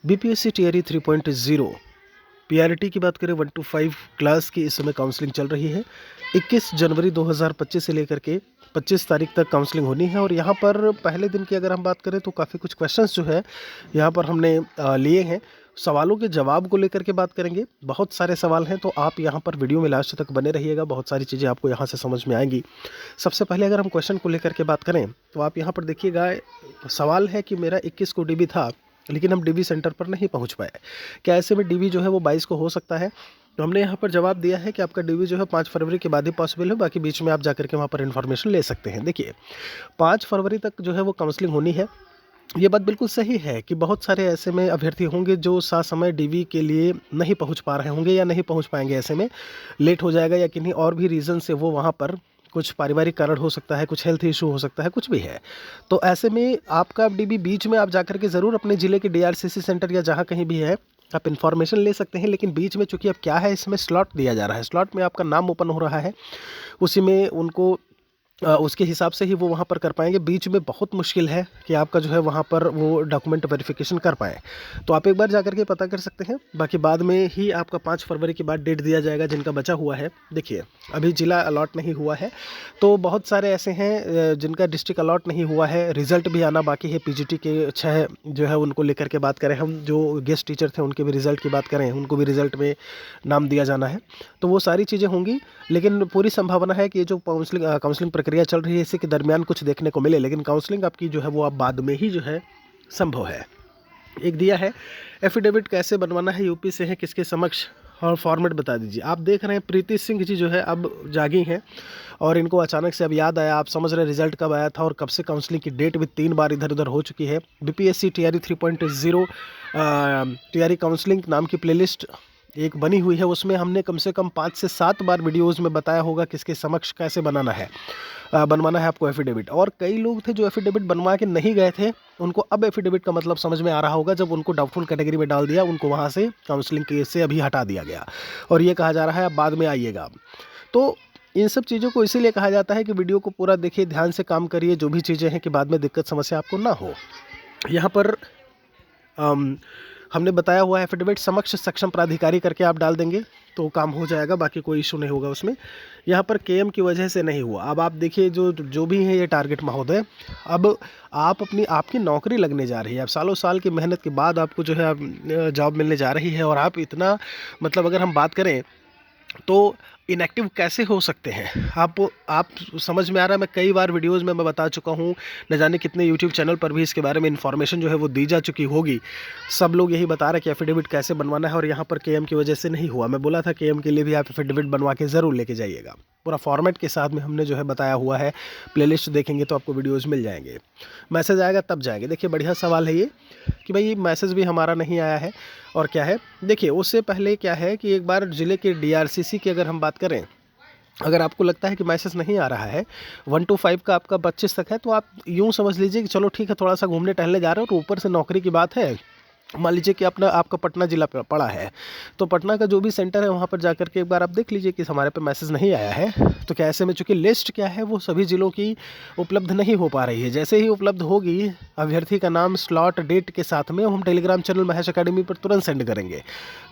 BPSC TRE 3.0 PRT की बात करें 1 to 5 क्लास की इस समय काउंसलिंग चल रही है। 21 जनवरी 2025 से लेकर के 25 तारीख तक काउंसलिंग होनी है। और यहाँ पर पहले दिन की अगर हम बात करें तो काफ़ी कुछ क्वेश्चंस जो है यहाँ पर हमने लिए हैं। सवालों के जवाब को लेकर के बात करेंगे। बहुत सारे सवाल हैं तो आप यहाँ पर वीडियो में लास्ट तक बने रहिएगा, बहुत सारी चीज़ें आपको यहाँ से समझ में आएंगी। सबसे पहले अगर हम क्वेश्चन को लेकर के बात करें तो आप यहाँ पर देखिएगा, सवाल है कि मेरा 21 को डीबी था लेकिन हम डीबी सेंटर पर नहीं पहुंच पाए, क्या ऐसे में डीबी जो है वो 22 को हो सकता है? तो हमने यहाँ पर जवाब दिया है कि आपका डीबी जो है 5 फरवरी के बाद ही पॉसिबल है, बाकी बीच में आप जाकर के वहाँ पर इन्फॉर्मेशन ले सकते हैं। देखिए 5 फरवरी तक जो है वो काउंसलिंग होनी है। ये बात बिल्कुल सही है कि बहुत सारे ऐसे में अभ्यर्थी होंगे जो समय डीवी के लिए नहीं पहुंच पा रहे होंगे या नहीं पहुंच पाएंगे, ऐसे में लेट हो जाएगा या किन्हीं और भी रीज़न से वो वहाँ पर कुछ पारिवारिक कारण हो सकता है, कुछ हेल्थ इशू हो सकता है, कुछ भी है। तो ऐसे में आपका डीबी बीच में आप जाकर के ज़रूर अपने ज़िले के डीआरसीसी सेंटर या जहाँ कहीं भी है आप इन्फॉर्मेशन ले सकते हैं। लेकिन बीच में चूंकि अब क्या है, इसमें स्लॉट दिया जा रहा है, स्लॉट में आपका नाम ओपन हो रहा है, उसी में उनको उसके हिसाब से ही वो वहाँ पर कर पाएंगे। बीच में बहुत मुश्किल है कि आपका जो है वहाँ पर वो डॉक्यूमेंट वेरिफिकेशन कर पाएँ। तो आप एक बार जाकर के पता कर सकते हैं, बाकी बाद में ही आपका 5 फरवरी के बाद डेट दिया जाएगा जिनका बचा हुआ है। देखिए अभी जिला अलॉट नहीं हुआ है, तो बहुत सारे ऐसे हैं जिनका डिस्ट्रिक्ट अलॉट नहीं हुआ है, रिजल्ट भी आना बाकी है। पीजीटी के 6 जो है उनको लेकर के बात करें, हम जो गेस्ट टीचर थे उनके भी रिजल्ट की बात करें, उनको भी रिजल्ट में नाम दिया जाना है। तो वो सारी चीज़ें होंगी, लेकिन पूरी संभावना है कि ये जो काउंसलिंग प्रक्रिया चल रही है इसी के दरमियान कुछ देखने को मिले, लेकिन काउंसलिंग आपकी जो है वो आप बाद में ही जो है संभव है। एक दिया है एफिडेविट कैसे बनवाना है, यूपी से है, किसके समक्ष, और फॉर्मेट बता दीजिए। आप देख रहे हैं प्रीति सिंह जी जो है अब जागी हैं और इनको अचानक से अब याद आया। आप समझ रहे हैं रिजल्ट कब आया था और कब से काउंसलिंग की डेट भी 3 बार इधर उधर हो चुकी है। बीपीएससी टीआरई 3.0 टीआरई काउंसलिंग नाम की प्लेलिस्ट एक बनी हुई है, उसमें हमने कम से कम 5 से 7 बार वीडियोज़ में बताया होगा किसके समक्ष कैसे बनवाना है आपको एफिडेविट। और कई लोग थे जो एफिडेविट बनवा के नहीं गए थे, उनको अब एफिडेविट का मतलब समझ में आ रहा होगा जब उनको डाउटफुल कैटेगरी में डाल दिया, उनको वहाँ से काउंसलिंग केस से अभी हटा दिया गया और ये कहा जा रहा है अब बाद में आइएगा। तो इन सब चीज़ों को इसीलिए कहा जाता है कि वीडियो को पूरा देखिए, ध्यान से काम करिए, जो भी चीज़ें हैं कि बाद में दिक्कत समस्या आपको ना हो। यहाँ पर हमने बताया हुआ है एफिडेविट समक्ष सक्षम प्राधिकारी करके आप डाल देंगे तो काम हो जाएगा, बाकी कोई इशू नहीं होगा उसमें। यहाँ पर केएम की वजह से नहीं हुआ। अब आप देखिए जो भी है ये टारगेट महोदय, अब आप आपकी नौकरी लगने जा रही है, अब सालों साल की मेहनत के बाद आपको जो है जॉब मिलने जा रही है, और आप इतना मतलब अगर हम बात करें तो इनएक्टिव कैसे हो सकते हैं आप समझ में आ रहा है। मैं कई बार वीडियोस में मैं बता चुका हूं, न जाने कितने यूट्यूब चैनल पर भी इसके बारे में इन्फॉर्मेशन जो है वो दी जा चुकी होगी। सब लोग यही बता रहे हैं कि एफिडेविट कैसे बनवाना है, और यहाँ पर केएम की वजह से नहीं हुआ। मैं बोला था केएम के लिए भी आप एफिडेविट बनवा के ज़रूर लेके जाइएगा, पूरा फॉर्मेट के साथ में हमने जो है बताया हुआ है। प्लेलिस्ट देखेंगे तो आपको वीडियोज़ मिल जाएंगे, मैसेज आएगा तब जाएंगे। देखिए बढ़िया सवाल है ये कि भाई मैसेज भी हमारा नहीं आया है, और क्या है देखिए उससे पहले क्या है कि एक बार ज़िले के डीआरसीसी की अगर हम बात करें, अगर आपको लगता है कि मैसेज नहीं आ रहा है 1 to 5 का आपका 25 तक है, तो आप यूँ समझ लीजिए कि चलो ठीक है, थोड़ा सा घूमने टहलने जा रहे हो, तो ऊपर से नौकरी की बात है। मान लीजिए कि आपका पटना जिला पड़ा है, तो पटना का जो भी सेंटर है वहाँ पर जाकर के एक बार आप देख लीजिए कि हमारे पे मैसेज नहीं आया है। तो क्या ऐसे में चूंकि लिस्ट क्या है वो सभी ज़िलों की उपलब्ध नहीं हो पा रही है, जैसे ही उपलब्ध होगी अभ्यर्थी का नाम स्लॉट डेट के साथ में हम टेलीग्राम चैनल महेश अकेडमी पर तुरंत सेंड करेंगे,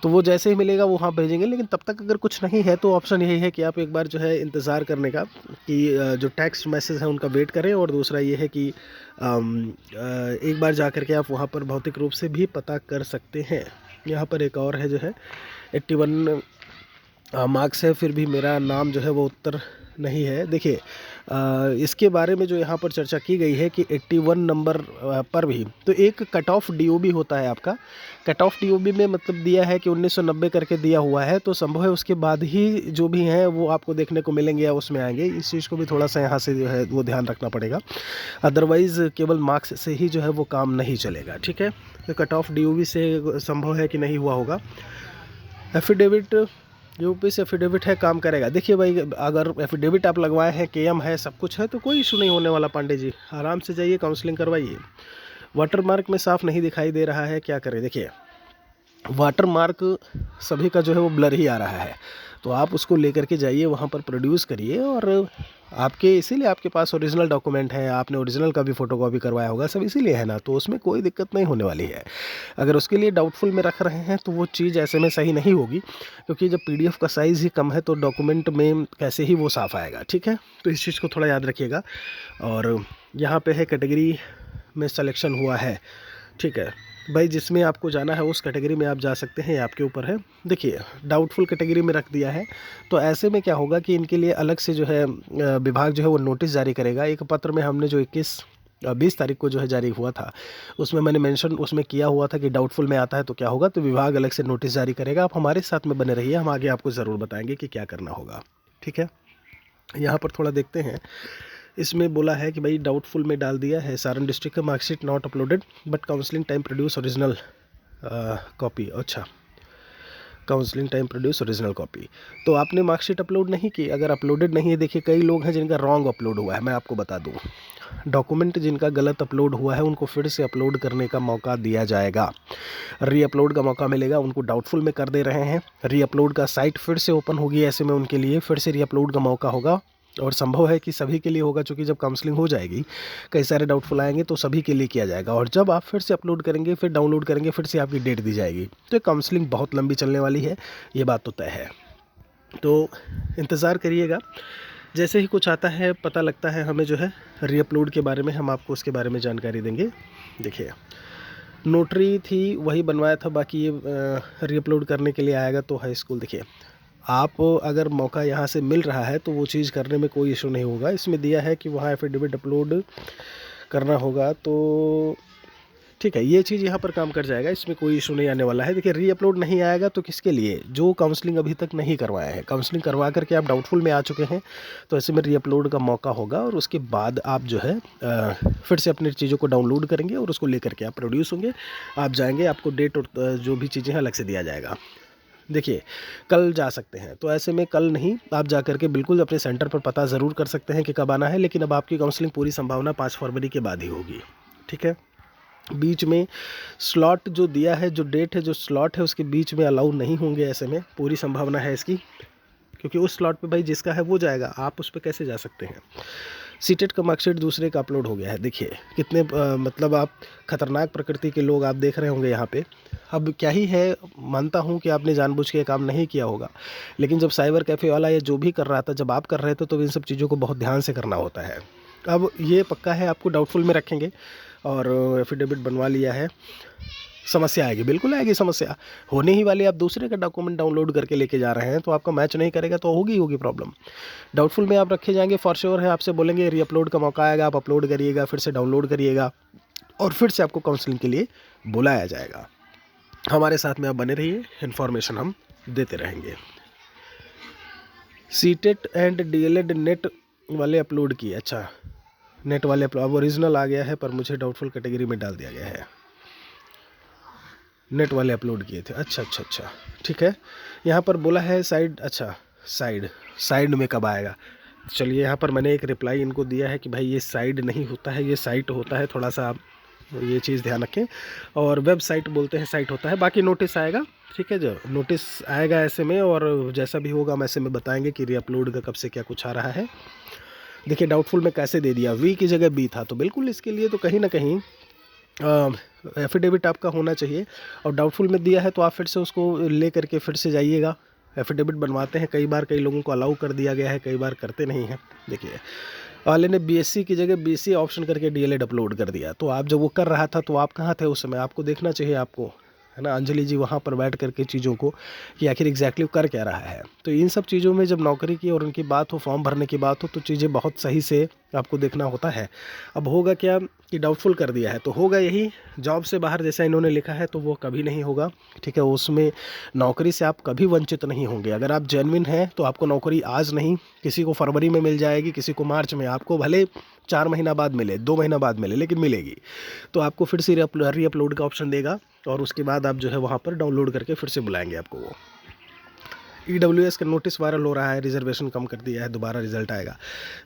तो वो जैसे ही मिलेगा वो वहाँ भेजेंगे। लेकिन तब तक अगर कुछ नहीं है तो ऑप्शन यही है कि आप एक बार जो है इंतज़ार करने का, कि जो टेक्स्ट मैसेज है उनका वेट करें, और दूसरा ये है कि एक बार जा कर के आप वहाँ पर भौतिक रूप से भी पता कर सकते हैं। यहाँ पर एक और है जो है 81 मार्क्स है, फिर भी मेरा नाम जो है वो उत्तर नहीं है। देखिए इसके बारे में जो यहाँ पर चर्चा की गई है कि 81 नंबर पर भी तो एक कट ऑफ डीओबी होता है आपका। कट ऑफ डीओबी में मतलब दिया है कि 1990 करके दिया हुआ है, तो संभव है उसके बाद ही जो भी हैं वो आपको देखने को मिलेंगे या उसमें आएंगे। इस चीज़ को भी थोड़ा सा यहाँ से जो है वो ध्यान रखना पड़ेगा, अदरवाइज़ केवल मार्क्स से ही जो है वो काम नहीं चलेगा। ठीक है, तो कट ऑफ डीओबी से संभव है कि नहीं हुआ होगा। एफिडेविट यूपी से एफिडेविट है, काम करेगा। देखिए भाई अगर एफिडेविट आप लगवाए हैं, केएम है, सब कुछ है, तो कोई इशू नहीं होने वाला। पांडे जी आराम से जाइए, काउंसलिंग करवाइए। वाटर मार्क में साफ नहीं दिखाई दे रहा है, क्या करें? देखिए वाटर मार्क सभी का जो है वो ब्लर ही आ रहा है। तो आप उसको लेकर के जाइए, वहाँ पर प्रोड्यूस करिए, और आपके इसीलिए आपके पास ओरिजिनल डॉक्यूमेंट है, आपने ओरिजिनल का भी फ़ोटोकॉपी करवाया होगा, सब इसीलिए है ना, तो उसमें कोई दिक्कत नहीं होने वाली है। अगर उसके लिए डाउटफुल में रख रहे हैं तो वो चीज़ ऐसे में सही नहीं होगी, क्योंकि जब पीडीएफ का साइज़ ही कम है तो डॉक्यूमेंट में कैसे ही वो साफ़ आएगा, ठीक है। तो इस चीज़ को थोड़ा याद रखिएगा। और यहाँ पे है कैटेगरी में सिलेक्शन हुआ है, ठीक है भाई, जिसमें आपको जाना है उस कैटेगरी में आप जा सकते हैं, ये आपके ऊपर है। देखिए डाउटफुल कैटेगरी में रख दिया है, तो ऐसे में क्या होगा कि इनके लिए अलग से जो है विभाग जो है वो नोटिस जारी करेगा। एक पत्र में हमने जो 20 तारीख को जो है जारी हुआ था, उसमें मैंने मेंशन उसमें किया हुआ था कि डाउटफुल में आता है तो क्या होगा, तो विभाग अलग से नोटिस जारी करेगा। आप हमारे साथ में बने रहिए, हम आगे आपको ज़रूर बताएंगे कि क्या करना होगा, ठीक है। यहाँ पर थोड़ा देखते हैं, इसमें बोला है कि भाई डाउटफुल में डाल दिया है, सारण डिस्ट्रिक्ट का marksheet not uploaded but counselling time produce original copy. अच्छा, counselling time produce original copy, तो आपने मार्कशीट अपलोड नहीं की। अगर अपलोडेड नहीं है, देखिए कई लोग हैं जिनका रॉन्ग अपलोड हुआ है, मैं आपको बता दूं, डॉक्यूमेंट जिनका गलत अपलोड हुआ है उनको फिर से अपलोड करने का मौका दिया जाएगा, री अपलोड का मौका मिलेगा। उनको डाउटफुल में कर दे रहे हैं, री अपलोड का साइट फिर से ओपन होगी, ऐसे में उनके लिए फिर से री अपलोड का मौका होगा। और संभव है कि सभी के लिए होगा, क्योंकि जब काउंसलिंग हो जाएगी कई सारे डाउटफुल आएंगे तो सभी के लिए किया जाएगा। और जब आप फिर से अपलोड करेंगे, फिर डाउनलोड करेंगे, फिर से आपकी डेट दी जाएगी, तो काउंसलिंग बहुत लंबी चलने वाली है, ये बात तो तय है। तो इंतज़ार करिएगा, जैसे ही कुछ आता है, पता लगता है हमें जो है री अपलोड के बारे में, हम आपको उसके बारे में जानकारी देंगे। देखिए नोटरी थी वही बनवाया था, बाकी ये री अपलोड करने के लिए आएगा तो हाई स्कूल। देखिए आप अगर मौका यहाँ से मिल रहा है तो वो चीज़ करने में कोई इशू नहीं होगा। इसमें दिया है कि वहाँ एफिडेविट अपलोड करना होगा, तो ठीक है, ये चीज़ यहाँ पर काम कर जाएगा, इसमें कोई इशू नहीं आने वाला है। देखिए री अपलोड नहीं आएगा तो किसके लिए, जो काउंसलिंग अभी तक नहीं करवाए हैं, काउंसलिंग करवा करके आप डाउटफुल में आ चुके हैं, तो ऐसे में री अपलोड का मौका होगा। और उसके बाद आप जो है फिर से अपनी चीज़ों को डाउनलोड करेंगे और उसको लेकर के आप प्रोड्यूस होंगे, आप जाएंगे, आपको डेट और जो भी चीज़ें हैं अलग से दिया जाएगा। देखिए कल जा सकते हैं, तो ऐसे में कल नहीं, आप जा करके बिल्कुल अपने सेंटर पर पता ज़रूर कर सकते हैं कि कब आना है, लेकिन अब आपकी काउंसलिंग पूरी संभावना 5 फरवरी के बाद ही होगी, ठीक है। बीच में स्लॉट जो दिया है, जो डेट है, जो स्लॉट है, उसके बीच में अलाउ नहीं होंगे, ऐसे में पूरी संभावना है इसकी, क्योंकि उस स्लॉट पे भाई जिसका है वो जाएगा, आप उस पर कैसे जा सकते हैं। सीटेट का मार्कशीट दूसरे का अपलोड हो गया है, देखिए कितने मतलब आप खतरनाक प्रकृति के लोग आप देख रहे होंगे यहाँ पे। अब क्या ही है, मानता हूँ कि आपने जानबूझ के काम नहीं किया होगा, लेकिन जब साइबर कैफ़े वाला ये जो भी कर रहा था, जब आप कर रहे थे, तो इन सब चीज़ों को बहुत ध्यान से करना होता है। अब ये पक्का है, आपको डाउटफुल में रखेंगे और एफिडेविट बनवा लिया है, समस्या आएगी, बिल्कुल आएगी, समस्या होने ही वाली। आप दूसरे का डॉक्यूमेंट डाउनलोड करके लेके जा रहे हैं तो आपका मैच नहीं करेगा तो होगी प्रॉब्लम। डाउटफुल में आप रखे जाएंगे, फॉर श्योर है, आपसे बोलेंगे री अपलोड का मौका आएगा, आप अपलोड करिएगा, फिर से डाउनलोड करिएगा और फिर से आपको काउंसलिंग के लिए बुलाया जाएगा। हमारे साथ में आप बने रहिए, इन्फॉर्मेशन हम देते रहेंगे। सीटेट एंड डीएलएड नेट वाले अपलोड किए, अच्छा नेट वाले अब ओरिजिनल आ गया है, पर मुझे डाउटफुल कैटेगरी में डाल दिया गया है। नेट वाले अपलोड किए थे, अच्छा, ठीक है। यहाँ पर बोला है साइड, अच्छा साइड में कब आएगा। चलिए यहाँ पर मैंने एक रिप्लाई इनको दिया है कि भाई ये साइड नहीं होता है, ये साइट होता है, थोड़ा सा आप ये चीज़ ध्यान रखें। और वेबसाइट बोलते हैं, साइट होता है। बाकी नोटिस आएगा, ठीक है, जो नोटिस आएगा ऐसे में, और जैसा भी होगा हम ऐसे में बताएंगे कि री अपलोड का कब से क्या कुछ आ रहा है। देखिए डाउटफुल में कैसे दे दिया, वी की जगह बी था, तो बिल्कुल इसके लिए तो कहीं ना कहीं एफिडेविट आपका होना चाहिए। और डाउटफुल में दिया है तो आप फिर से उसको ले करके फिर से जाइएगा, एफिडेविट बनवाते हैं। कई बार कई लोगों को अलाउ कर दिया गया है, कई बार करते नहीं हैं। देखिए वाले ने बीएससी की जगह बीसी ऑप्शन करके डीएलएड अपलोड कर दिया, तो आप जब वो कर रहा था तो आप कहाँ थे उस समय, आपको देखना चाहिए, आपको है ना, अंजलि जी वहाँ पर बैठ करके चीज़ों को कि आखिर एग्जैक्टली कर क्या रहा है। तो इन सब चीज़ों में जब नौकरी की और उनकी बात हो, फॉर्म भरने की बात हो, तो चीज़ें बहुत सही से आपको देखना होता है। अब होगा क्या कि डाउटफुल कर दिया है तो होगा यही, जॉब से बाहर जैसा इन्होंने लिखा है तो वो कभी नहीं होगा, ठीक है। उसमें नौकरी से आप कभी वंचित नहीं होंगे। अगर आप जेन्युइन हैं तो आपको नौकरी आज नहीं, किसी को फरवरी में मिल जाएगी, किसी को मार्च में, आपको भले 4 महीना बाद मिले, 2 महीना बाद मिले, लेकिन मिलेगी। तो आपको फिर से री अपलोड का ऑप्शन देगा और उसके बाद आप जो है वहाँ पर डाउनलोड करके फिर से बुलाएंगे आपको। वो EWS का नोटिस वायरल हो रहा है, रिजर्वेशन कम कर दिया है, दोबारा रिजल्ट आएगा।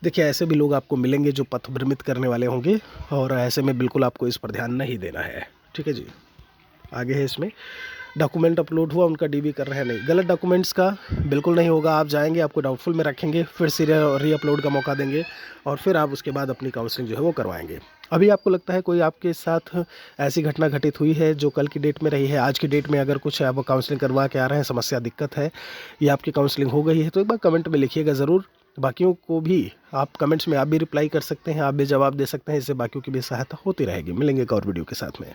देखिए ऐसे भी लोग आपको मिलेंगे जो पथ भ्रमित करने वाले होंगे, और ऐसे में बिल्कुल आपको इस पर ध्यान नहीं देना है, ठीक है जी। आगे है इसमें डॉक्यूमेंट अपलोड हुआ, उनका डीबी कर रहे हैं नहीं। गलत डॉक्यूमेंट्स का बिल्कुल नहीं होगा। आप जाएंगे, आपको डाउटफुल में रखेंगे, फिर से रीअपलोड का मौका देंगे और फिर आप उसके बाद अपनी काउंसलिंग जो है वो करवाएंगे। अभी आपको लगता है कोई आपके साथ ऐसी घटना घटित हुई है जो कल की डेट में रही है, आज की डेट में अगर कुछ आप काउंसलिंग करवा के आ रहे हैं, समस्या दिक्कत है या आपकी काउंसलिंग हो गई है, तो एक बार कमेंट में लिखिएगा ज़रूर। बाकियों को भी आप कमेंट्स में आप भी रिप्लाई कर सकते हैं, आप भी जवाब दे सकते हैं, इससे बाकियों की भी सहायता होती रहेगी। मिलेंगे एक और वीडियो के साथ में।